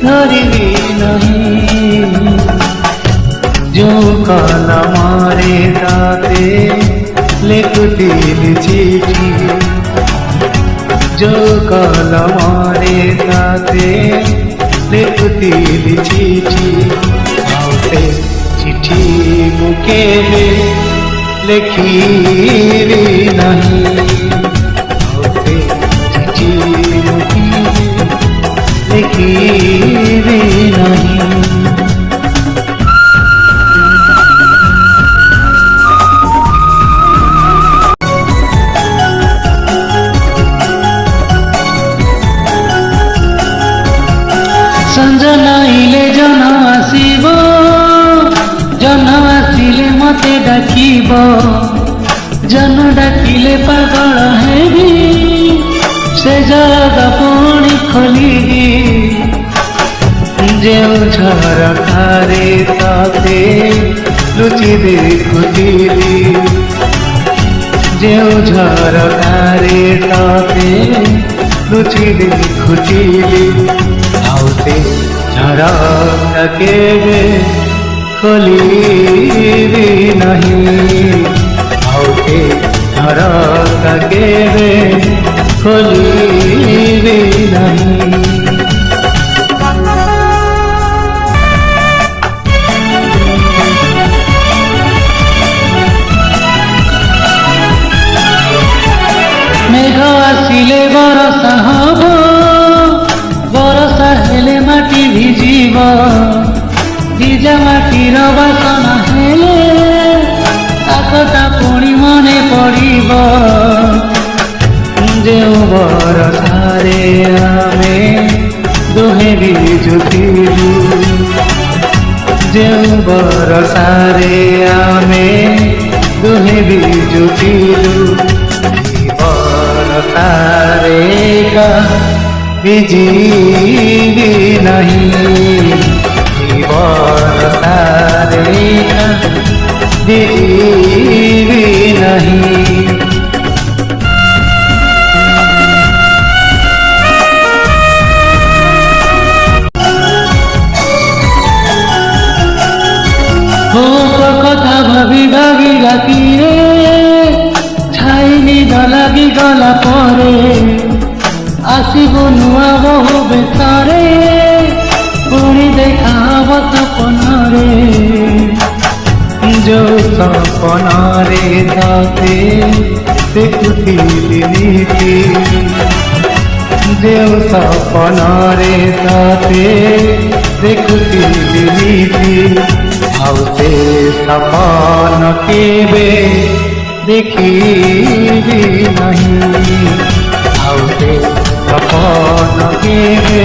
धरिबी नहीं। जो कलमरे ताते लिखुथिली चिठी, जो कलमरे ताते लिखुथिली चिठी, आउते चिठी मु केबे लिखिबी नहीं। आउते चिठी मु केबे लिखिबी नहीं। संज नाइले जन आसीब, जन आसिले मते डाकिब, जन डाकिले पागल हेबी, से जागा पुणी खोलिबी। जो झरकारे ताते लुचि देखुथिली, जो झरकारे ताते लुचि देखुथिली, आउते झरका केबे खोलिबी नहीं। आउते झरका केबे खोलिबी नहीं। मेघ आसिले बरसा हब, बरसा हेले माटी भिजिब, भिजा माटीर बासना हेले आकता पुणी मने पड़िब। जो बरसारे आमे दुहे भिजुथिलु, जो बरसारे आमे दुहे भिजुथिलु, बरसारे का भिजिबी नहीं। बरसारे का भिजिबी नहीं। कथा भावी भावी रातिरे छाई निद लागी गला परे, आसिबो नुआ बहु बेसारे पुणी देखा हब सपनारे। जो सपनारे ताते देखुथिली नीति, जो सपनारे ताते देखुथिली नीति, आउते सपन केबे देखिबी नहीं। आउते सपन केबे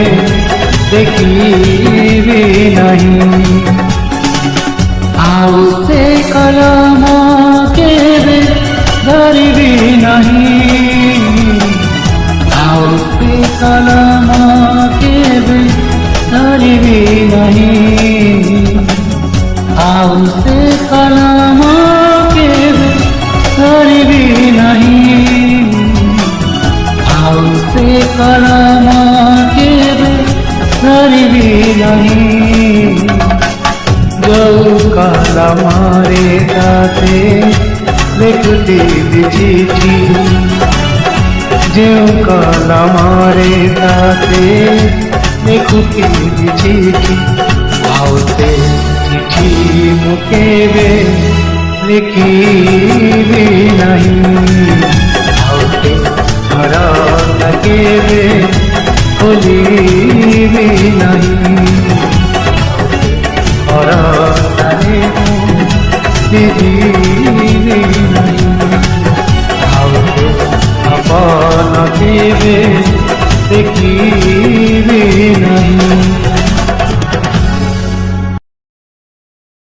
देखिबी नहीं। आउते कलम केबे धरिबी नहीं। आउते कलम केबे धरिबी नहीं। आउते कलम केबे धरिबी नहीं। आउते कलम केबे धरिबी नहीं। जो कलमरे ताते लिखुथिली चिठी, जो कलमरे ताते लिखुथिली चिठी, आउते चिठी मु केबे लिखिबी नहीं। आउते झरका केबे खोलिबी नहीं। बरसारे भिजिबी नहीं। आउते सपन केबे देखिबी नहीं।